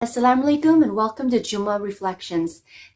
Assalamu alaikum and welcome to Juma Reflections.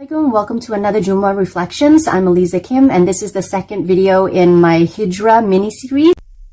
Welcome to another Juma Reflections. I'm Aliza Kim and this is the second video in my Hijra mini-series.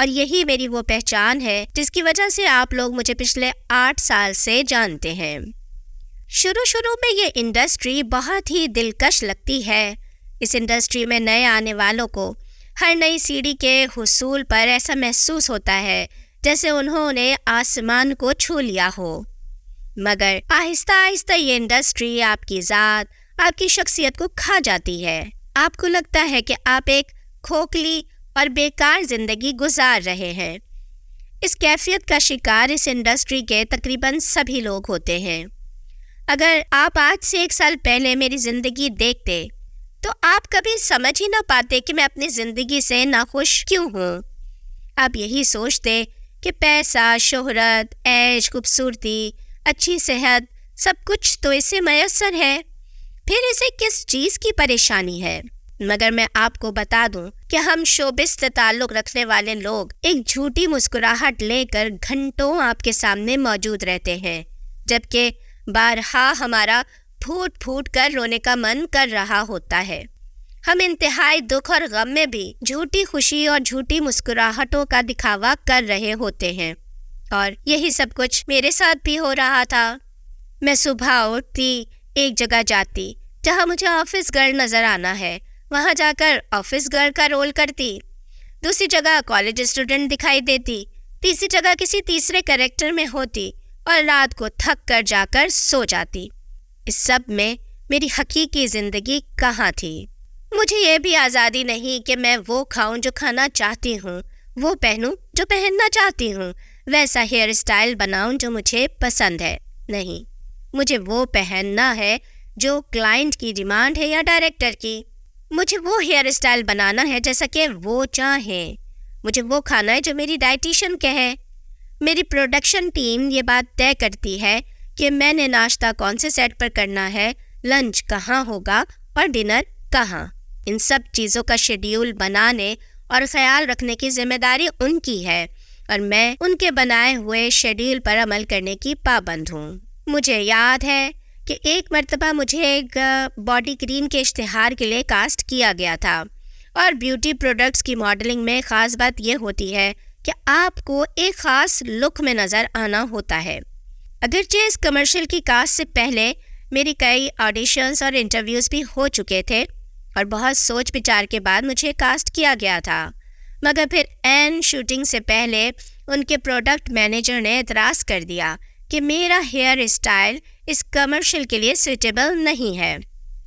اور یہی میری وہ پہچان ہے جس کی وجہ سے آپ لوگ مجھے پچھلے 8 سال سے جانتے ہیں۔ شروع میں یہ انڈسٹری بہت ہی دلکش لگتی ہے۔ اس انڈسٹری میں نئے آنے والوں کو ہر نئی سیڑھی کے حصول پر ایسا محسوس ہوتا ہے جیسے انہوں نے آسمان کو چھو لیا ہو، مگر آہستہ آہستہ یہ انڈسٹری آپ کی ذات، آپ کی شخصیت کو کھا جاتی ہے۔ آپ کو لگتا ہے کہ آپ ایک کھوکھلی اور بیکار زندگی گزار رہے ہیں۔ اس کیفیت کا شکار اس انڈسٹری کے تقریباً سبھی لوگ ہوتے ہیں۔ اگر آپ آج سے 1 سال پہلے میری زندگی دیکھتے تو آپ کبھی سمجھ ہی نہ پاتے کہ میں اپنی زندگی سے ناخوش کیوں ہوں۔ آپ یہی سوچتے کہ پیسہ، شہرت، عیش، خوبصورتی، اچھی صحت، سب کچھ تو اسے میسر ہے، پھر اسے کس چیز کی پریشانی ہے۔ مگر میں آپ کو بتا دوں کہ ہم شوبز سے تعلق رکھنے والے لوگ ایک جھوٹی مسکراہٹ لے کر گھنٹوں آپ کے سامنے موجود رہتے ہیں، جبکہ بارہا ہمارا پھوٹ پھوٹ کر رونے کا من کر رہا ہوتا ہے۔ ہم انتہائی دکھ اور غم میں بھی جھوٹی خوشی اور جھوٹی مسکراہٹوں کا دکھاوا کر رہے ہوتے ہیں، اور یہی سب کچھ میرے ساتھ بھی ہو رہا تھا۔ میں صبح اٹھتی، ایک جگہ جاتی جہاں مجھے آفس گرل نظر آنا ہے، وہاں جا کر آفس گرل کا رول کرتی، دوسری جگہ کالج اسٹوڈنٹ دکھائی دیتی، تیسری جگہ کسی تیسرے کریکٹر میں ہوتی اور رات کو تھک کر جا کر سو جاتی۔ اس سب میں میری حقیقی زندگی کہاں تھی؟ مجھے یہ بھی آزادی نہیں کہ میں وہ کھاؤں جو کھانا چاہتی ہوں، وہ پہنوں جو پہننا چاہتی ہوں، ویسا ہیئر اسٹائل بناؤں جو مجھے پسند ہے۔ نہیں، مجھے وہ پہننا ہے جو کلائنٹ کی ڈیمانڈ ہے یا ڈائریکٹر کی۔ مجھے وہ ہیئر اسٹائل بنانا ہے جیسا کہ وہ چاہیں۔ مجھے وہ کھانا ہے جو میری ڈائٹیشین کہے۔ میری پروڈکشن ٹیم یہ بات طے کرتی ہے کہ میں نے ناشتہ کون سے سیٹ پر کرنا ہے، لنچ کہاں ہوگا اور ڈنر کہاں۔ ان سب چیزوں کا شیڈیول بنانے اور خیال رکھنے کی ذمہ داری ان کی ہے، اور میں ان کے بنائے ہوئے شیڈیول پر عمل کرنے کی پابند ہوں۔ مجھے یاد ہے کہ ایک مرتبہ مجھے ایک باڈی کریم کے اشتہار کے لیے کاسٹ کیا گیا تھا، اور بیوٹی پروڈکٹس کی ماڈلنگ میں خاص بات یہ ہوتی ہے کہ آپ کو ایک خاص لک میں نظر آنا ہوتا ہے۔ اگرچہ اس کمرشل کی کاسٹ سے پہلے میری کئی آڈیشنز اور انٹرویوز بھی ہو چکے تھے، اور بہت سوچ بچار کے بعد مجھے کاسٹ کیا گیا تھا، مگر پھر عین شوٹنگ سے پہلے ان کے پروڈکٹ مینیجر نے اعتراض کر دیا کہ میرا ہیئر اسٹائل اس کمرشل کے لیے سوٹیبل نہیں ہے۔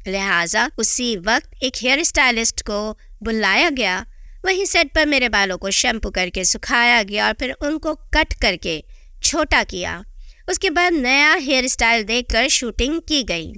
لہٰذا اسی وقت ایک ہیئر اسٹائلسٹ کو بلایا گیا، وہیں سیٹ پر میرے بالوں کو شیمپو کر کے سکھایا گیا اور پھر ان کو کٹ کر کے چھوٹا کیا۔ اس کے بعد نیا ہیئر اسٹائل دیکھ کر شوٹنگ کی گئی۔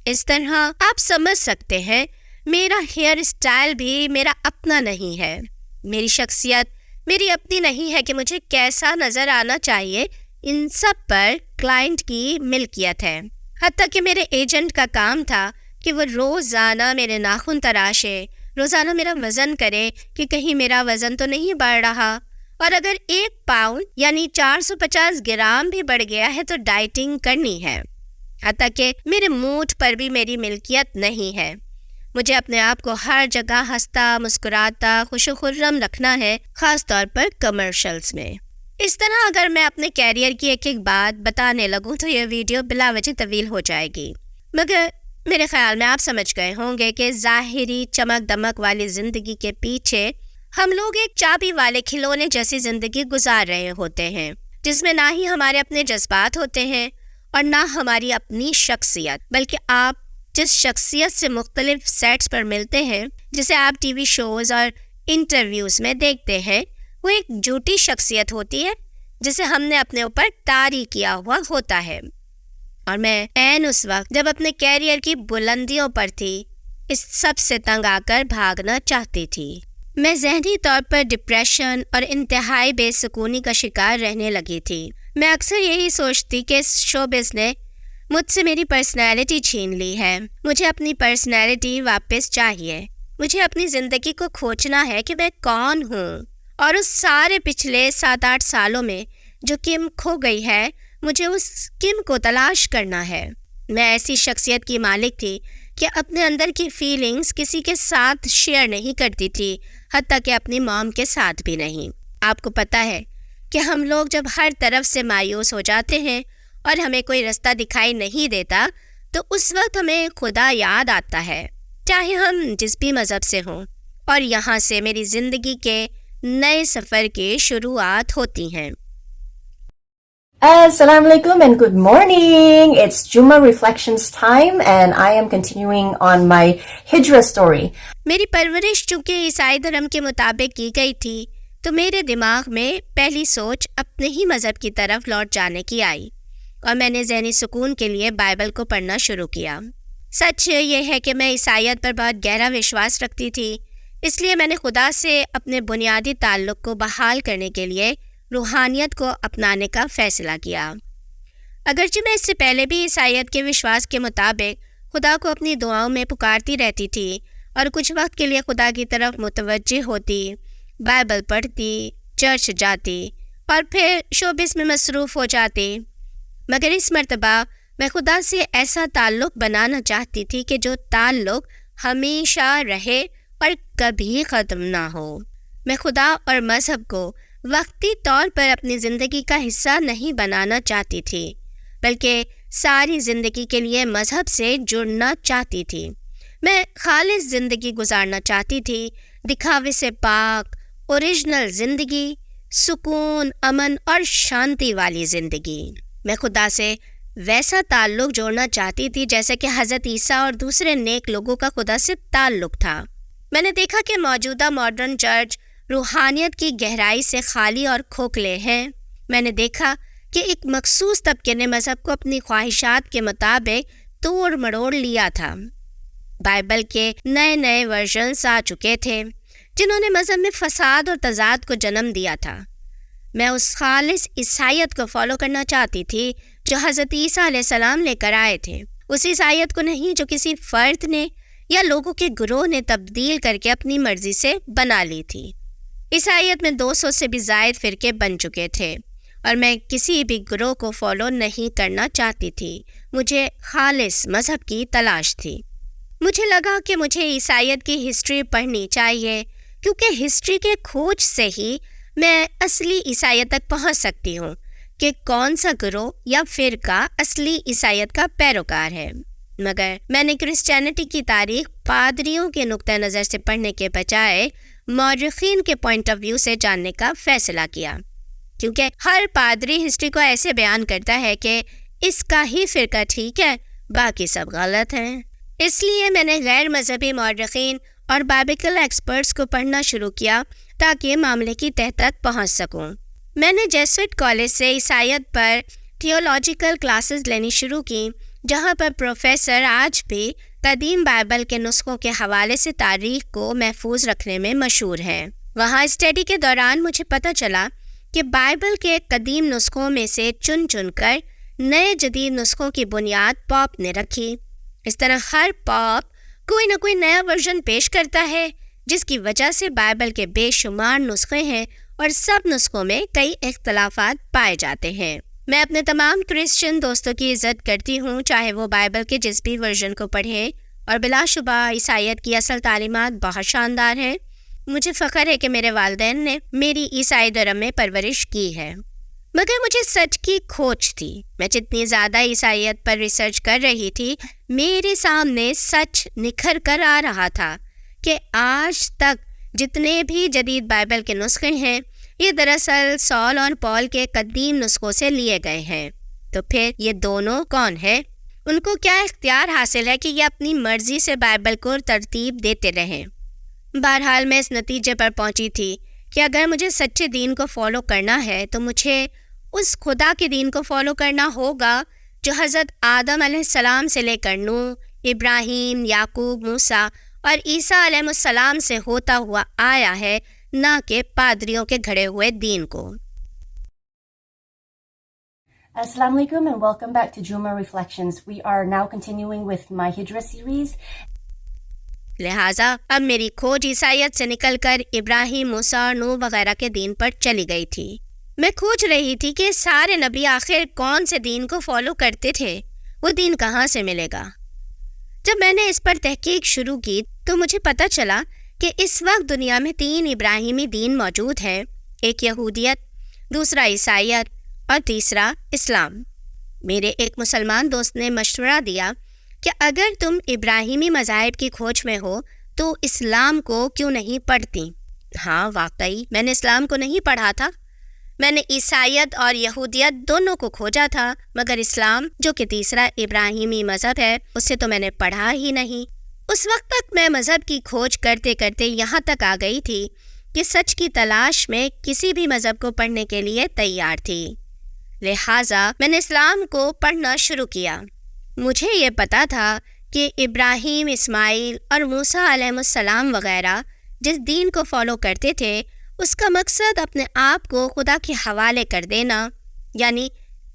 اس طرح آپ سمجھ سکتے ہیں میرا ہیئر اسٹائل بھی میرا اپنا نہیں ہے۔ میری شخصیت میری اپنی نہیں ہے کہ مجھے کیسا نظر آنا چاہیے، ان سب پر کلائنٹ کی ملکیت ہے۔ حتیٰ کہ میرے ایجنٹ کا کام تھا کہ وہ روزانہ میرے ناخن تراشے، روزانہ میرا وزن کرے کہ کہیں میرا وزن تو نہیں بڑھ رہا، اور اگر 1 پاؤنڈ یعنی 450 گرام بھی بڑھ گیا ہے تو ڈائٹنگ کرنی ہے۔ حتیٰ کہ میرے موڈ پر بھی میری ملکیت نہیں ہے۔ مجھے اپنے آپ کو ہر جگہ ہنستا، مسکراتا، خوش و خرم رکھنا ہے، خاص طور پر کمرشلز میں۔ اس طرح اگر میں اپنے کیریئر کی ایک ایک بات بتانے لگوں تو یہ ویڈیو بلا وجہ طویل ہو جائے گی، مگر میرے خیال میں آپ سمجھ گئے ہوں گے کہ ظاہری چمک دمک والی زندگی کے پیچھے ہم لوگ ایک چابی والے کھلونے جیسی زندگی گزار رہے ہوتے ہیں، جس میں نہ ہی ہمارے اپنے جذبات ہوتے ہیں اور نہ ہماری اپنی شخصیت، بلکہ آپ جس شخصیت سے مختلف سیٹس پر ملتے ہیں، جسے آپ ٹی وی شوز اور انٹرویوز میں دیکھتے ہیں، وہ ایک جھوٹی شخصیت ہوتی ہے جسے ہم نے اپنے اوپر طاری کیا ہوا ہوتا ہے۔ اور میں عین اس وقت جب اپنے کیریئر کی بلندیوں پر تھی، اس سب سے تنگ آ کر بھاگنا چاہتی تھی۔ میں ذہنی طور پر ڈپریشن اور انتہائی بے سکونی کا شکار رہنے لگی تھی۔ میں اکثر یہی سوچتی کہ اس شوبز نے مجھ سے میری پرسنالٹی چھین لی ہے۔ مجھے اپنی پرسنالٹی واپس چاہیے۔ مجھے اپنی زندگی کو کھوجنا ہے کہ میں کون ہوں، اور اس سارے پچھلے 7-8 سالوں میں جو کم کھو گئی ہے، مجھے اس کم کو تلاش کرنا ہے۔ میں ایسی شخصیت کی مالک تھی کہ اپنے اندر کی فیلنگز کسی کے ساتھ شیئر نہیں کرتی تھی، حتیٰ کہ اپنی مام کے ساتھ بھی نہیں۔ آپ کو پتہ ہے کہ ہم لوگ جب ہر طرف سے مایوس ہو جاتے ہیں اور ہمیں کوئی رستہ دکھائی نہیں دیتا تو اس وقت ہمیں خدا یاد آتا ہے، چاہے ہم جس بھی مذہب سے ہوں، اور یہاں سے میری زندگی کے نئے سفر کی شروعات ہوتی ہیں۔ Assalamu alaikum and good morning. It's Juma Reflections time and I am continuing on my Hijrah story. میری پرورش چونکہ عیسائی دھرم کے مطابق کی گئی تھی تو میرے دماغ میں پہلی سوچ اپنے ہی مذہب کی طرف لوٹ جانے کی آئی اور میں نے ذہنی سکون کے لیے بائبل کو پڑھنا شروع کیا۔ سچ یہ ہے کہ میں عیسائیت پر بہت گہرا وشواس رکھتی تھی، اس لیے میں نے خدا سے اپنے بنیادی تعلق کو بحال کرنے کے لیے روحانیت کو اپنانے کا فیصلہ کیا۔ اگرچہ میں اس سے پہلے بھی عیسائیت کے وشواس کے مطابق خدا کو اپنی دعاؤں میں پکارتی رہتی تھی اور کچھ وقت کے لیے خدا کی طرف متوجہ ہوتی، بائبل پڑھتی، چرچ جاتی اور پھر شوبز میں مصروف ہو جاتی، مگر اس مرتبہ میں خدا سے ایسا تعلق بنانا چاہتی تھی کہ جو تعلق ہمیشہ رہے اور کبھی ختم نہ ہو۔ میں خدا اور مذہب کو وقتی طور پر اپنی زندگی کا حصہ نہیں بنانا چاہتی تھی، بلکہ ساری زندگی کے لیے مذہب سے جڑنا چاہتی تھی۔ میں خالص زندگی گزارنا چاہتی تھی، دکھاوے سے پاک، اوریجنل زندگی، سکون، امن اور شانتی والی زندگی۔ میں خدا سے ویسا تعلق جوڑنا چاہتی تھی جیسے کہ حضرت عیسیٰ اور دوسرے نیک لوگوں کا خدا سے تعلق تھا۔ میں نے دیکھا کہ موجودہ ماڈرن چرچ روحانیت کی گہرائی سے خالی اور کھوکھلے ہیں۔ میں نے دیکھا کہ ایک مخصوص طبقے نے مذہب کو اپنی خواہشات کے مطابق توڑ مڑوڑ لیا تھا۔ بائبل کے نئے نئے ورژنز آ چکے تھے جنہوں نے مذہب میں فساد اور تضاد کو جنم دیا تھا۔ میں اس خالص عیسائیت کو فالو کرنا چاہتی تھی جو حضرت عیسیٰ علیہ السلام لے کر آئے تھے، اس عیسائیت کو نہیں جو کسی فرد نے یا لوگوں کے گروہ نے تبدیل کر کے اپنی مرضی سے بنا لی تھی۔ عیسائیت میں 200 سے بھی زائد فرقے بن چکے تھے اور میں کسی بھی گروہ کو فالو نہیں کرنا چاہتی تھی، مجھے خالص مذہب کی تلاش تھی۔ مجھے لگا کہ مجھے عیسائیت کی ہسٹری پڑھنی چاہیے کیونکہ ہسٹری کے کھوج سے ہی میں اصلی عیسائیت تک پہنچ سکتی ہوں کہ کون سا گروہ یا فرقہ اصلی عیسائیت کا پیروکار ہے۔ مگر میں نے کرسچینٹی کی تاریخ پادریوں کے نقطہ نظر سے پڑھنے کے بجائے مورخین کے پوائنٹ آف ویو سے جاننے کا فیصلہ کیا، کیونکہ ہر پادری ہسٹری کو ایسے بیان کرتا ہے کہ اس کا ہی فرقہ ٹھیک ہے، باقی سب غلط ہیں۔ اس لیے میں نے غیر مذہبی مورخین اور بائبلیکل ایکسپرٹس کو پڑھنا شروع کیا تاکہ معاملے کی تہہ تک پہنچ سکوں۔ میں نے جیسوٹ کالج سے عیسائیت پر تھیولوجیکل کلاسز لینی شروع کی، جہاں پر پروفیسر آج بھی قدیم بائبل کے نسخوں کے حوالے سے تاریخ کو محفوظ رکھنے میں مشہور ہیں۔ وہاں اسٹڈی کے دوران مجھے پتہ چلا کہ بائبل کے قدیم نسخوں میں سے چن چن کر نئے جدید نسخوں کی بنیاد پاپ نے رکھی۔ اس طرح ہر پاپ کوئی نہ کوئی نیا ورژن پیش کرتا ہے، جس کی وجہ سے بائبل کے بے شمار نسخے ہیں اور سب نسخوں میں کئی اختلافات پائے جاتے ہیں۔ میں اپنے تمام کرسچن دوستوں کی عزت کرتی ہوں، چاہے وہ بائبل کے جس بھی ورژن کو پڑھیں، اور بلا شبہ عیسائیت کی اصل تعلیمات بہت شاندار ہیں۔ مجھے فخر ہے کہ میرے والدین نے میری عیسائی دھرم میں پرورش کی ہے، مگر مجھے سچ کی کھوج تھی۔ میں جتنی زیادہ عیسائیت پر ریسرچ کر رہی تھی، میرے سامنے سچ نکھر کر آ رہا تھا کہ آج تک جتنے بھی جدید بائبل کے نسخے ہیں، یہ دراصل سال اور پال کے قدیم نسخوں سے لیے گئے ہیں۔ تو پھر یہ دونوں کون ہیں؟ ان کو کیا اختیار حاصل ہے کہ یہ اپنی مرضی سے بائبل کو ترتیب دیتے رہیں؟ بہرحال میں اس نتیجے پر پہنچی تھی کہ اگر مجھے سچے دین کو فالو کرنا ہے تو مجھے اس خدا کے دین کو فالو کرنا ہوگا جو حضرت آدم علیہ السلام سے لے کر نوح، ابراہیم، یعقوب، موسیٰ اور عیسیٰ علیہ السلام سے ہوتا ہوا آیا ہے، نہ کہ پادریوں کے گھڑے ہوئے دین کو۔ Assalamu alaikum and welcome back to Juma Reflections. We are now continuing with my Hijrah series. لہٰذا اب میری کھوج عیسائیت سے نکل کر ابراہیم، موسیٰ اور نوح وغیرہ کے دین پر چلی گئی تھی۔ میں کھوج رہی تھی کہ سارے نبی آخر کون سے دین کو فالو کرتے تھے، وہ دین کہاں سے ملے گا۔ جب میں نے اس پر تحقیق شروع کی تو مجھے پتہ چلا کہ اس وقت دنیا میں 3 ابراہیمی دین موجود ہیں ایک یہودیت، دوسرا عیسائیت اور تیسرا اسلام۔ میرے ایک مسلمان دوست نے مشورہ دیا کہ اگر تم ابراہیمی مذاہب کی کھوج میں ہو تو اسلام کو کیوں نہیں پڑھتی؟ ہاں واقعی میں نے اسلام کو نہیں پڑھا تھا، میں نے عیسائیت اور یہودیت دونوں کو کھوجا تھا، مگر اسلام جو کہ تیسرا ابراہیمی مذہب ہے اسے تو میں نے پڑھا ہی نہیں۔ اس وقت تک میں مذہب کی کھوج کرتے کرتے یہاں تک آ گئی تھی کہ سچ کی تلاش میں کسی بھی مذہب کو پڑھنے کے لیے تیار تھی، لہٰذا میں نے اسلام کو پڑھنا شروع کیا۔ مجھے یہ پتہ تھا کہ ابراہیم، اسماعیل اور موسیٰ علیہ السلام وغیرہ جس دین کو فالو کرتے تھے اس کا مقصد اپنے آپ کو خدا کے حوالے کر دینا، یعنی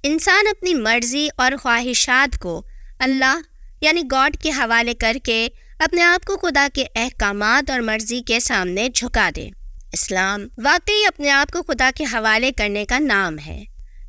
انسان اپنی مرضی اور خواہشات کو اللہ یعنی گاڈ کے حوالے کر کے اپنے آپ کو خدا کے احکامات اور مرضی کے سامنے جھکا دے۔ اسلام واقعی اپنے آپ کو خدا کے حوالے کرنے کا نام ہے۔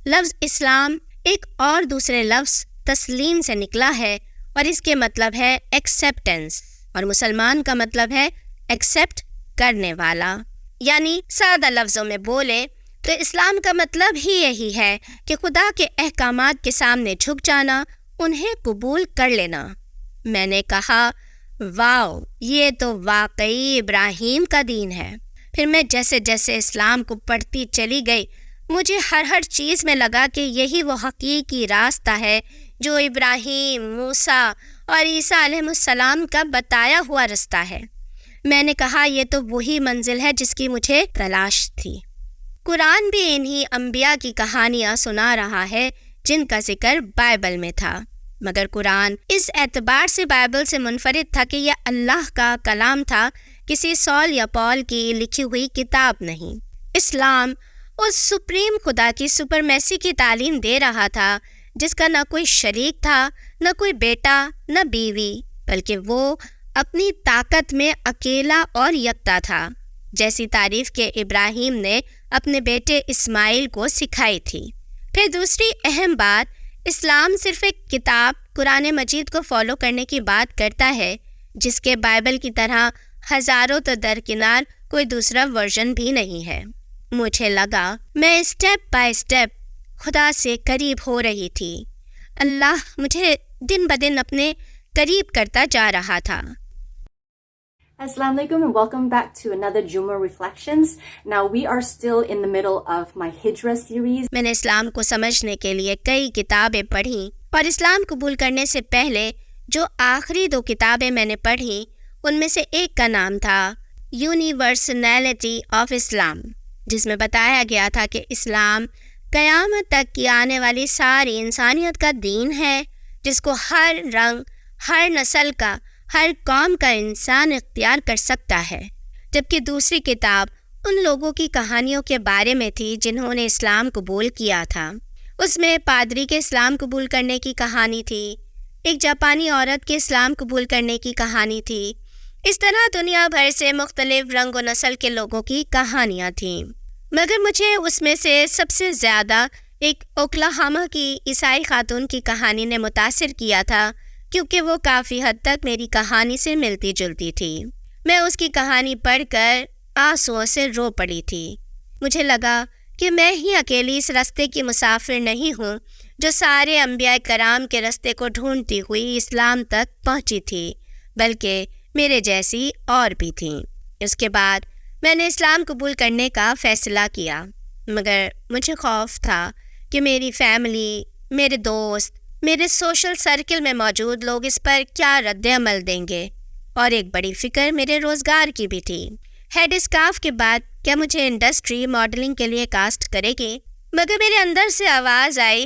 لفظ اسلام ایک اور دوسرے لفظ تسلیم سے نکلا ہے اور اس کے مطلب ہے ایکسیپٹنس، اور مسلمان کا مطلب ہے ایکسیپٹ کرنے والا۔ یعنی سادہ لفظوں میں بولے تو اسلام کا مطلب ہی یہی ہے کہ خدا کے احکامات کے سامنے جھک جانا، انہیں قبول کر لینا۔ میں نے کہا واو، یہ تو واقعی ابراہیم کا دین ہے۔ پھر میں جیسے جیسے اسلام کو پڑھتی چلی گئی مجھے ہر چیز میں لگا کہ یہی وہ حقیقی راستہ ہے جو ابراہیم، موسیٰ اور عیسیٰ علیہ السلام کا بتایا ہوا رستہ ہے۔ میں نے کہا یہ تو وہی منزل ہے جس کی مجھے تلاش تھی۔ قرآن بھی انہی انبیاء کی کہانیاں سنا رہا ہے جن کا ذکر بائبل میں تھا، مگر قرآن اس اعتبار سے بائبل سے منفرد تھا کہ یہ اللہ کا کلام تھا، کسی سال یا پال کی لکھی ہوئی کتاب نہیں۔ اسلام اس سپریم خدا کی سپرمیسی کی تعلیم دے رہا تھا جس کا نہ کوئی شریک تھا، نہ کوئی بیٹا، نہ بیوی، بلکہ وہ اپنی طاقت میں اکیلا اور یکتا تھا، جیسی تعریف کے ابراہیم نے اپنے بیٹے اسماعیل کو سکھائی تھی۔ پھر دوسری اہم بات، اسلام صرف ایک کتاب قرآن مجید کو فالو کرنے کی بات کرتا ہے جس کے بائبل کی طرح ہزاروں تو درکنار کوئی دوسرا ورژن بھی نہیں ہے۔ مجھے لگا میں اسٹیپ بائی اسٹیپ خدا سے قریب ہو رہی تھی، اللہ مجھے دن بدن اپنے قریب کرتا جا رہا تھا۔ Assalamu alaikum and welcome back to another Juma Reflections. Now we are still in the middle of my Hijra series. میں نے اسلام کو سمجھنے کے لیے کئی کتابیں پڑھیں، اور اسلام قبول کرنے سے پہلے جو آخری 2 کتابیں میں نے پڑھیں ان میں سے ایک کا نام تھا یونیورسلٹی آف اسلام، جس میں بتایا گیا تھا کہ اسلام قیامت تک کی آنے والی ساری انسانیت کا دین ہے جس کو ہر رنگ، ہر نسل کا، ہر قوم کا انسان اختیار کر سکتا ہے، جبکہ دوسری کتاب ان لوگوں کی کہانیوں کے بارے میں تھی جنہوں نے اسلام قبول کیا تھا۔ اس میں پادری کے اسلام قبول کرنے کی کہانی تھی، ایک جاپانی عورت کے اسلام قبول کرنے کی کہانی تھی، اس طرح دنیا بھر سے مختلف رنگ و نسل کے لوگوں کی کہانیاں تھیں، مگر مجھے اس میں سے سب سے زیادہ ایک اوکلاہاما کی عیسائی خاتون کی کہانی نے متاثر کیا تھا، کیونکہ وہ کافی حد تک میری کہانی سے ملتی جلتی تھی۔ میں اس کی کہانی پڑھ کر آنسوؤں سے رو پڑی تھی۔ مجھے لگا کہ میں ہی اکیلی اس راستے کی مسافر نہیں ہوں جو سارے انبیاء کرام کے راستے کو ڈھونڈتی ہوئی اسلام تک پہنچی تھی، بلکہ میرے جیسی اور بھی تھیں۔ اس کے بعد میں نے اسلام قبول کرنے کا فیصلہ کیا، مگر مجھے خوف تھا کہ میری فیملی، میرے دوست، میرے سوشل سرکل میں موجود لوگ اس پر کیا رد عمل دیں گے، اور ایک بڑی فکر میرے روزگار کی بھی تھی۔ ہیڈ اسکارف کے بعد کیا مجھے انڈسٹری ماڈلنگ کے لیے کاسٹ کرے گی؟ مگر میرے اندر سے آواز آئی،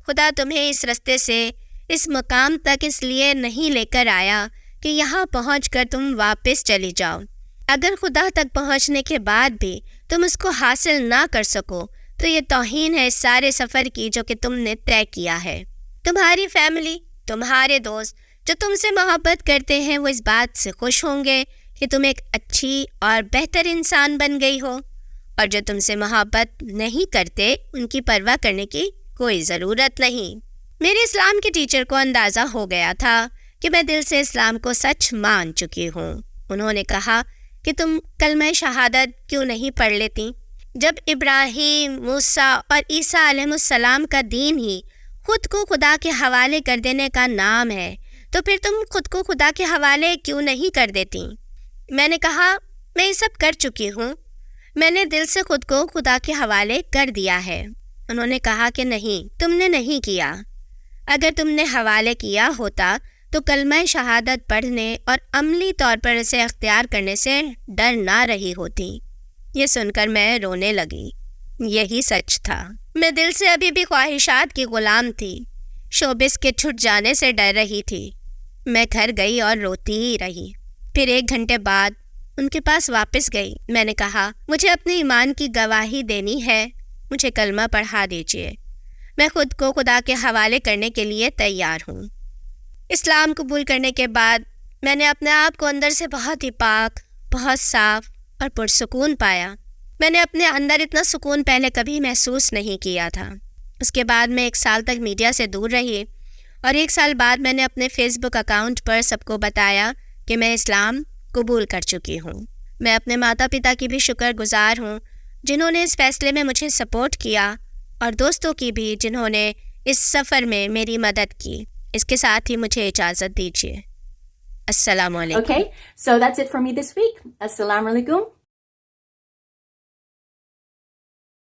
خدا تمہیں اس راستے سے اس مقام تک اس لیے نہیں لے کر آیا کہ یہاں پہنچ کر تم واپس چلی جاؤ۔ اگر خدا تک پہنچنے کے بعد بھی تم اس کو حاصل نہ کر سکو تو یہ توہین ہے اس سارے سفر کی جو کہ تم نے طے کیا ہے۔ تمہاری فیملی، تمہارے دوست جو تم سے محبت کرتے ہیں وہ اس بات سے خوش ہوں گے کہ تم ایک اچھی اور بہتر انسان بن گئی ہو، اور جو تم سے محبت نہیں کرتے ان کی پرواہ کرنے کی کوئی ضرورت نہیں۔ میرے اسلام کے ٹیچر کو اندازہ ہو گیا تھا کہ میں دل سے اسلام کو سچ مان چکی ہوں۔ انہوں نے کہا کہ تم کلمہ شہادت کیوں نہیں پڑھ لیتی؟ جب ابراہیم، موسیٰ اور عیسیٰ علیہ السلام کا دین ہی خود کو خدا کے حوالے کر دینے کا نام ہے تو پھر تم خود کو خدا کے حوالے کیوں نہیں کر دیتی؟ میں نے کہا میں یہ سب کر چکی ہوں، میں نے دل سے خود کو خدا کے حوالے کر دیا ہے۔ انہوں نے کہا کہ نہیں، تم نے نہیں کیا۔ اگر تم نے حوالے کیا ہوتا تو کلمہ شہادت پڑھنے اور عملی طور پر اسے اختیار کرنے سے ڈر نہ رہی ہوتی۔ یہ سن کر میں رونے لگی۔ یہی سچ تھا، میں دل سے ابھی بھی خواہشات کی غلام تھی، شوبز کے چھٹ جانے سے ڈر رہی تھی۔ میں گھر گئی اور روتی ہی رہی۔ پھر 1 گھنٹے بعد ان کے پاس واپس گئی۔ میں نے کہا مجھے اپنے ایمان کی گواہی دینی ہے، مجھے کلمہ پڑھا دیجیے، میں خود کو خدا کے حوالے کرنے کے لیے تیار ہوں۔ اسلام قبول کرنے کے بعد میں نے اپنے آپ کو اندر سے بہت ہی پاک، بہت صاف اور پرسکون پایا۔ میں نے اپنے اندر اتنا سکون پہلے کبھی محسوس نہیں کیا تھا۔ اس کے بعد میں 1 سال تک میڈیا سے دور رہی اور 1 سال بعد میں نے اپنے فیس بک اکاؤنٹ پر سب کو بتایا کہ میں اسلام قبول کر چکی ہوں۔ میں اپنے ماتا پتا کی بھی شکر گزار ہوں جنہوں نے اس فیصلے میں مجھے سپورٹ کیا، اور دوستوں کی بھی جنہوں نے اس سفر میں میری مدد کی۔ اس کے ساتھ ہی مجھے اجازت دیجیے۔ السلام علیکم۔ Okay, so that's it for me this week. Assalamu alaikum.